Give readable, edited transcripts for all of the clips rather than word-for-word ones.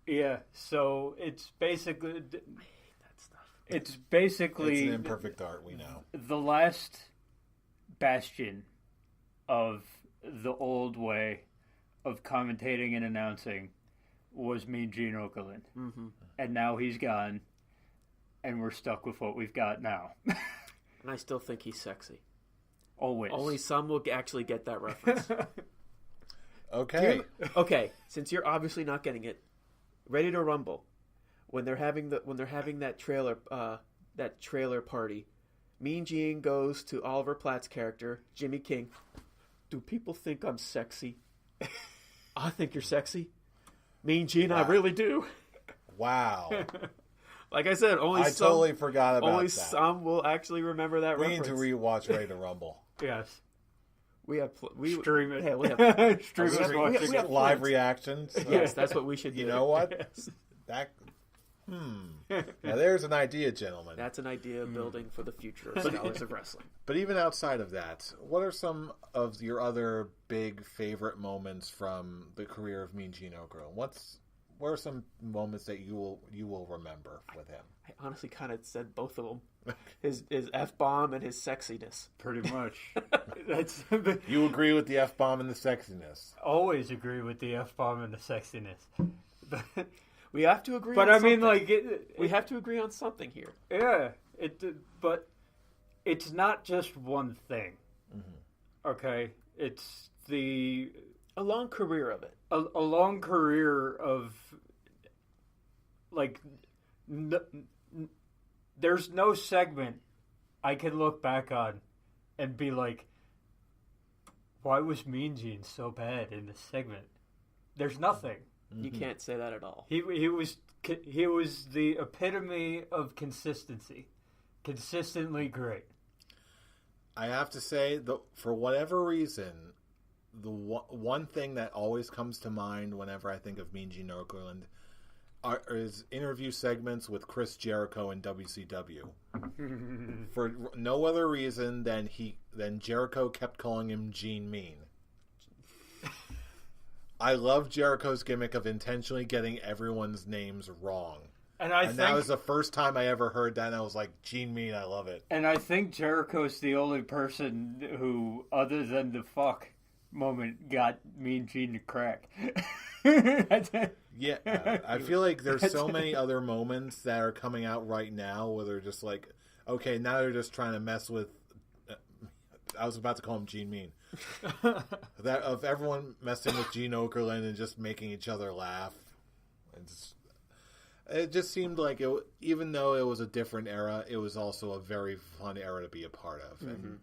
Yeah, so it's basically... I hate that stuff. It's basically... It's an imperfect art, we know. The last bastion of the old way of commentating and announcing was Mean Gene Okerland. Mm-hmm. And now he's gone, and we're stuck with what we've got now. And I still think he's sexy. Always. Only some will actually get that reference. Okay. Okay, since you're obviously not getting it, Ready to Rumble, when they're having that trailer party, Mean Gene goes to Oliver Platt's character, Jimmy King. Do people think I'm sexy? I think you're sexy. Mean Gene, Wow. I really do. Wow. Like I said, I totally forgot about only that. some will actually remember that We reference. need to rewatch Ready to Rumble. Yes. We have Stream it. Yeah, we have. Stream it. we have live plans. reactions. Yes, that's what we should do. You know what? Yes. That. Now there's an idea, gentlemen. That's an idea building for the future of Scholars of Wrestling. But even outside of that, what are some of your other big favorite moments from the career of Mean Gene Okerlund? What are some moments that you will remember with him? I honestly kind of said both of them. His F-bomb and his sexiness. Pretty much. That's You agree with the F-bomb and the sexiness. always agree with the F-bomb and the sexiness. We have to agree But on I mean, something. We have to agree on something here. Yeah, but it's not just one thing. Mm-hmm. Okay, it's A long career of it. a long career of like there's no segment I can look back on and be like, why was Mean Gene so bad in this segment? There's nothing. You can't say that at all. He was the epitome of consistency. Consistently great. I have to say, for whatever reason, the one thing that always comes to mind whenever I think of Mean Gene Okerlund is interview segments with Chris Jericho in WCW. For no other reason than Jericho kept calling him Gene Mean. I love Jericho's gimmick of intentionally getting everyone's names wrong. And that was the first time I ever heard that, and I was like, Gene Mean, I love it. And I think Jericho's the only person who, other than the fuck moment, got Mean Gene to crack. Yeah, I feel like there's so many other moments that are coming out right now where they're just like, okay, now they're just trying to mess with... I was about to call him Gene Mean. That of everyone messing with Gene Okerlund and just making each other laugh. It just seemed like, even though it was a different era, it was also a very fun era to be a part of.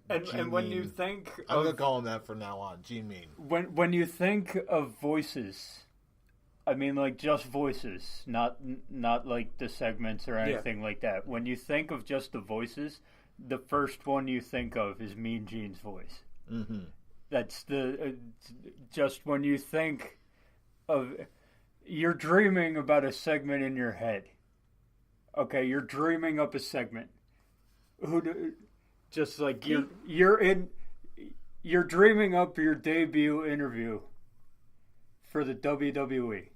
And when you think... I'm going to call him that from now on, Gene Mean. When you think of voices... I mean, like, just voices, not like the segments or anything like that. When you think of just the voices, the first one you think of is Mean Gene's voice. Mm-hmm. That's just when you think of... You're dreaming about a segment in your head. Okay, you're dreaming up a segment. Just like you're dreaming up your debut interview for the WWE.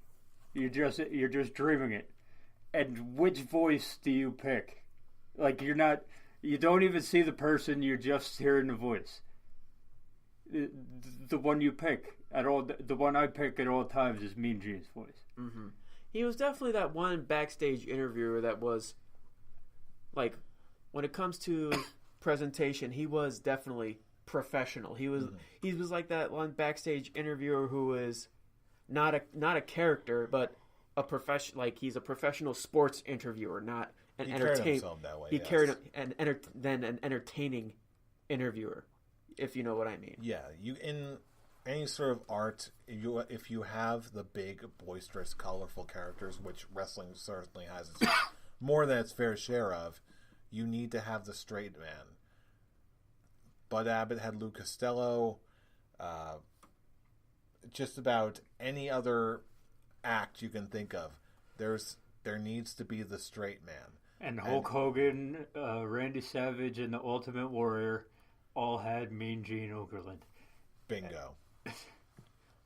You're just dreaming it. And which voice do you pick? Like you don't even see the person, you're just hearing the voice. The one you pick the one I pick at all times is Mean Gene's voice. Mm-hmm. He was definitely that one backstage interviewer that was like, when it comes to presentation, he was definitely professional. He was like that one backstage interviewer who was not a character, but a professional. Like, he's a professional sports interviewer, not an entertainer. He carried himself that way. He carried an entertaining interviewer, if you know what I mean. Yeah, in any sort of art, if you have the big, boisterous, colorful characters, which wrestling certainly has more than its fair share of, you need to have the straight man. Bud Abbott had Lou Costello. Just about any other act you can think of, there needs to be the straight man. And Hulk Hogan, Randy Savage, and the Ultimate Warrior all had Mean Gene Okerlund. Bingo.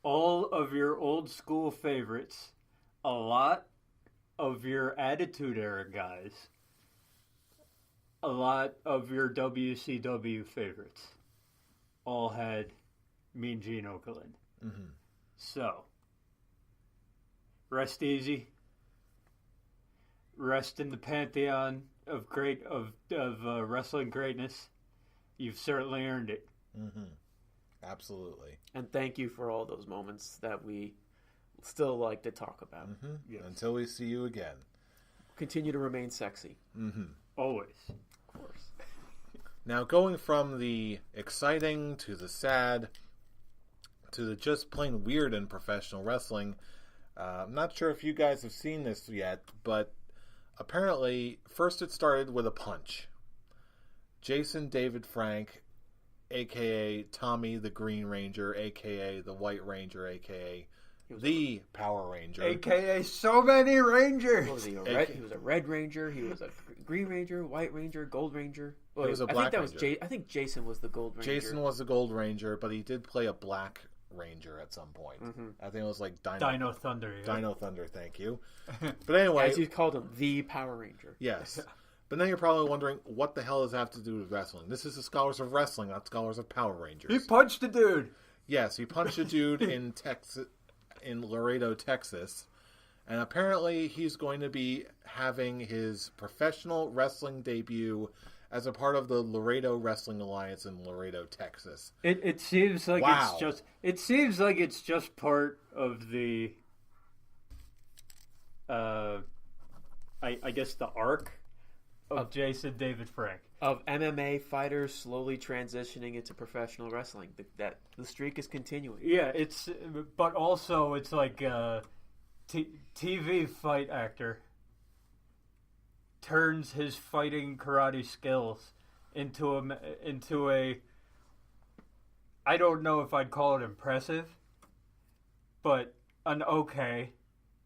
All of your old school favorites, a lot of your Attitude Era guys, a lot of your WCW favorites all had Mean Gene Okerlund. Mm-hmm. So, rest easy. Rest in the pantheon of wrestling greatness. You've certainly earned it. Mm-hmm. Absolutely. And thank you for all those moments that we still like to talk about. Mm-hmm. Yes. Until we see you again. Continue to remain sexy. Mm-hmm. Always. Of course. Now, going from the exciting to the sad to the just plain weird in professional wrestling, I'm not sure if you guys have seen this yet, but apparently, first it started with a punch. Jason David Frank, a.k.a. Tommy the Green Ranger, a.k.a. the White Ranger, a.k.a. the Power Ranger. AKA so many Rangers. What was he? He was a Red Ranger. He was a Green Ranger, White Ranger, Gold Ranger. Well, He was a I Black think that was Ranger. I think Jason was the Gold Ranger. Jason was the Gold Ranger, but he did play a Black Ranger at some point. Mm-hmm. I think it was like Dino Thunder. Yeah. Dino Thunder, thank you. But anyway, As you called him, the Power Ranger. yes. But then you're probably wondering, what the hell does that have to do with wrestling? This is the Scholars of Wrestling, not Scholars of Power Rangers. He punched a dude. Yes, he punched a dude in Texas, in Laredo, Texas, and apparently he's going to be having his professional wrestling debut as a part of the Laredo Wrestling Alliance in Laredo, Texas. It seems like Wow. it's just part of the I guess the arc of Jason David Frank. Of MMA fighters slowly transitioning into professional wrestling. That the streak is continuing. Yeah, but also it's like TV fight actor turns his fighting karate skills into a I don't know if I'd call it impressive, but an okay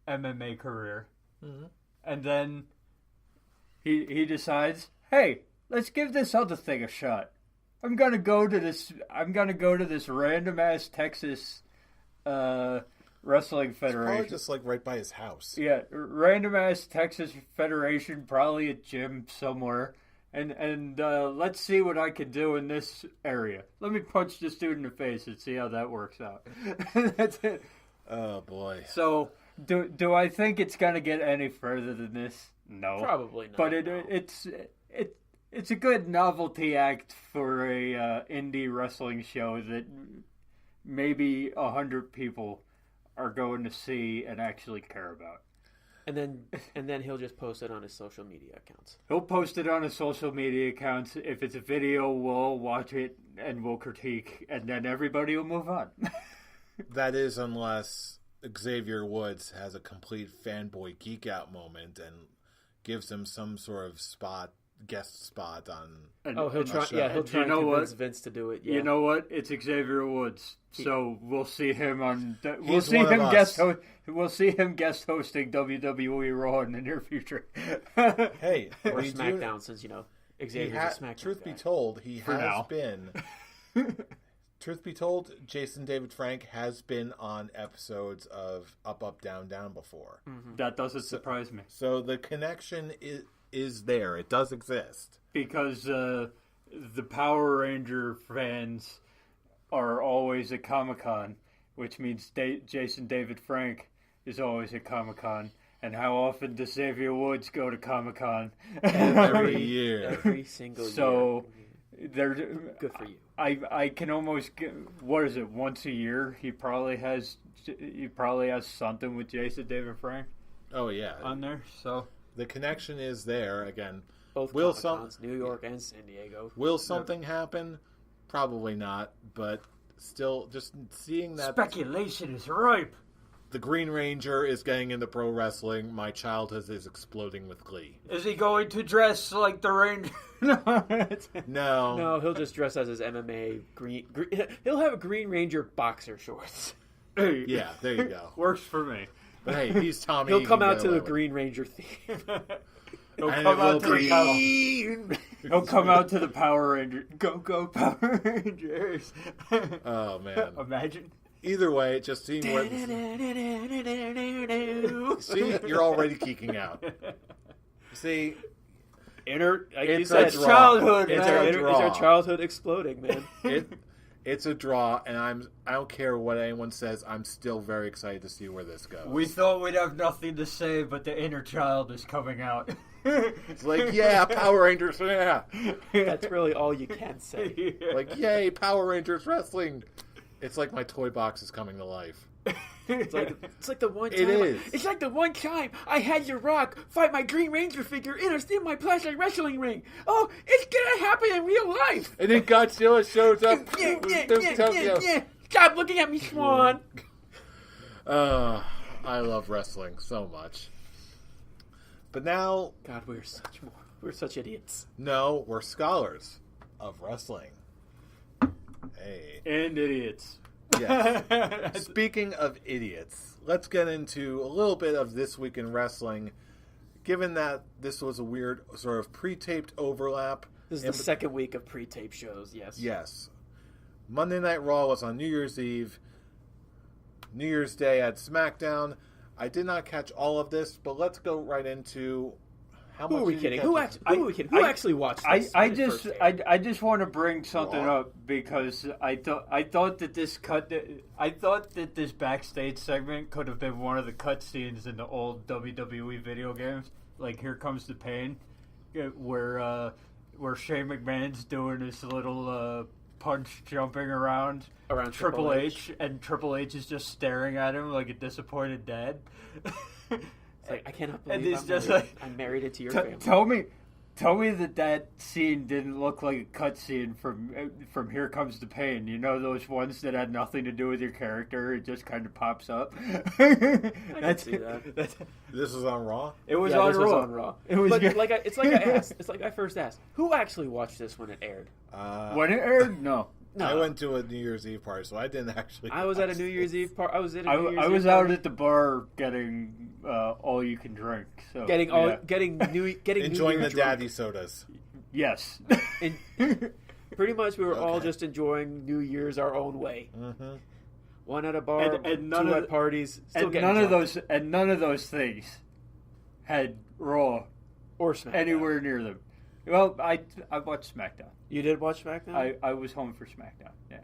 MMA career. Mm-hmm. And then he decides, hey, let's give this other thing a shot. I'm gonna go to this random ass Texas wrestling federation. Probably just like right by his house. Yeah, random ass Texas federation, probably a gym somewhere. And let's see what I can do in this area. Let me punch this dude in the face and see how that works out. That's it. Oh boy. So, do I think it's gonna get any further than this? No, Probably not. But no. it's a good novelty act for a indie wrestling show that maybe 100 people are going to see and actually care about. And then he'll just post it on his social media accounts. He'll post it on his social media accounts. If it's a video, we'll watch it and we'll critique, and then everybody will move on. That is, unless Xavier Woods has a complete fanboy geek out moment and gives him some sort of guest spot on. He'll try. show. Yeah, he'll try and You know convince what? Vince to do it. Yeah. You know what? It's Xavier Woods, so we'll see him on. We'll He's see one of him us. We'll see him guest hosting WWE Raw in the near future. Hey, or we do- SmackDown, since Xavier's a SmackDown truth guy. be told, he For has now. been. Truth be told, Jason David Frank has been on episodes of Up, Up, Down, Down before. That doesn't surprise me So the connection is there. It does exist. because the Power Ranger fans are always at Comic-Con, which means Jason David Frank is always at Comic-Con. And how often does Xavier Woods go to Comic-Con? Every year. Every single So year. they're Good for you. I can almost get, what is it, once a year he probably has something with Jason David Frank Oh, yeah. on there. So The connection is there. Again, Both Will Comic-Cons, New York and San Diego. will something happen? Probably not. But still, just seeing that speculation is ripe. the Green Ranger is getting into pro wrestling, my childhood is exploding with glee. Is he going to dress like the Ranger? No. No. He'll just dress as his MMA green. He'll have Green Ranger boxer shorts. Hey, Yeah, there you go. works for me. But hey, he's Tommy. He'll he come can out get to the away with it. Green Ranger theme. He'll And come it will out to the be- Power. He'll come out to the Power Ranger. Go Power Rangers! Oh man. Imagine. Either way, just seeing what See, you're already geeking out. See, It's our childhood, It's man. our childhood exploding, man. it's a draw, and I don't care what anyone says. I'm still very excited to see where this goes. We thought we'd have nothing to say, but the inner child is coming out. It's like, yeah, Power Rangers, yeah. That's really all you can say. Like, yay, Power Rangers wrestling. It's like my toy box is coming to life. It's like the one time. It is. It's like the one time I had your Rock fight my Green Ranger figure in my plastic wrestling ring. Oh, it's gonna happen in real life. And then Godzilla shows up. Yeah. Stop looking at me, Swan. I love wrestling so much. But now, God, we're such idiots. no, we're scholars of wrestling. Hey. And idiots. Yes. Speaking of idiots, let's get into a little bit of This Week in Wrestling. Given that this was a weird sort of pre-taped overlap. This is the second week of pre-tape shows, yes. Yes. Monday Night Raw was on New Year's Eve. New Year's Day at Smackdown. I did not catch all of this, but let's go right into how much. Who are we kidding? Who actually watched this? I just want to bring something up because I thought that this backstage segment could have been one of the cutscenes in the old WWE video games, like Here Comes the Pain, where Shane McMahon's doing this little punch jumping around Triple H, and Triple H is just staring at him like a disappointed dad. It's like, I cannot believe I'm married into your family. Tell me that scene didn't look like a cutscene from Here Comes the Pain. You know, those ones that had nothing to do with your character. It just kind of pops up. I can see that. This was on Raw? It was on Raw. Raw. It was it's like I first asked, who actually watched this when it aired? When it aired? No. I went to a New Year's Eve party, so I didn't actually. I was at a New Year's Eve party. I was out at the bar getting all you can drink. So enjoying the daddy sodas. Yes. Pretty much, we were all just enjoying New Year's our own way. Mm-hmm. One at a bar, and two at parties. And none of those things had Raw or SmackDown anywhere near them. Well, I watched SmackDown. You did watch SmackDown? I was home for SmackDown. Yeah.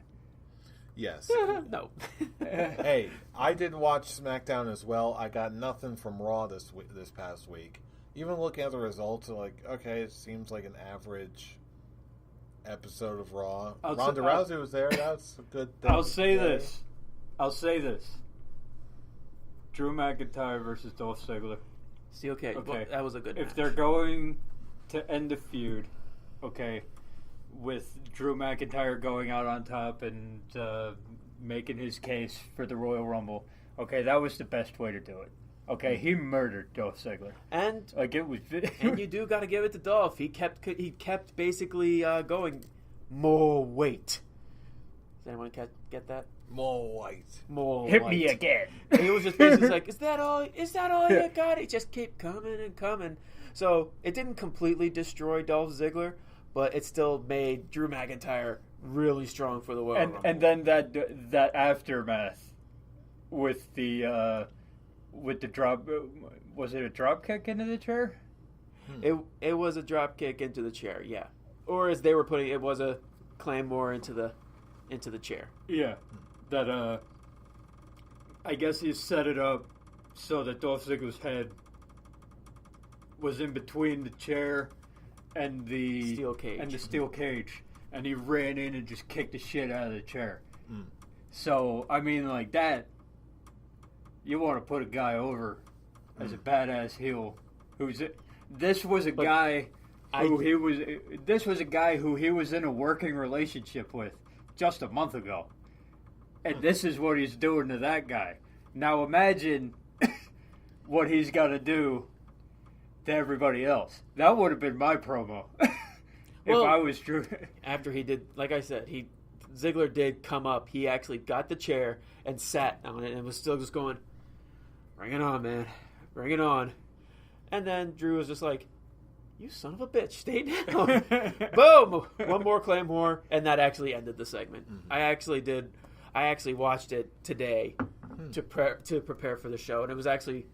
Yes. No. Hey, I did watch SmackDown as well. I got nothing from Raw this past week. Even looking at the results, like, okay, it seems like an average episode of Raw. Ronda Rousey was there. That's a good thing. I'll say this. Drew McIntyre versus Dolph Ziggler. See, okay. Well, that was a good match. If they're going to end the feud, okay, with Drew McIntyre going out on top and making his case for the Royal Rumble, okay, that was the best way to do it. Okay, he murdered Dolph Ziggler, and like it was. And you do got to give it to Dolph. He kept basically going more weight. Does anyone get that? More weight. Hit me again. And he was just basically like, "Is that all? Is that all you got?" It just kept coming and coming. So it didn't completely destroy Dolph Ziggler, but it still made Drew McIntyre really strong for the Royal Rumble. And then that aftermath with the drop, was it a drop kick into the chair? It was a drop kick into the chair, yeah. Or as they were putting it, was a claymore into the chair. Yeah, that I guess he set it up so that Dolph Ziggler's head was in between the chair and the steel cage, and he ran in and just kicked the shit out of the chair. So I mean, like that, you want to put a guy over as a badass heel. This was a guy who he was in a working relationship with just a month ago, and this is what he's doing to that guy. Now imagine what he's got to do to everybody else. That would have been my promo if I was Drew. After he did, like I said, Ziggler did come up. He actually got the chair and sat on it, and was still just going, "Bring it on, man, bring it on." And then Drew was just like, "You son of a bitch, stay down." Boom! One more claymore, and that actually ended the segment. I actually watched it today to prepare for the show, and it was actually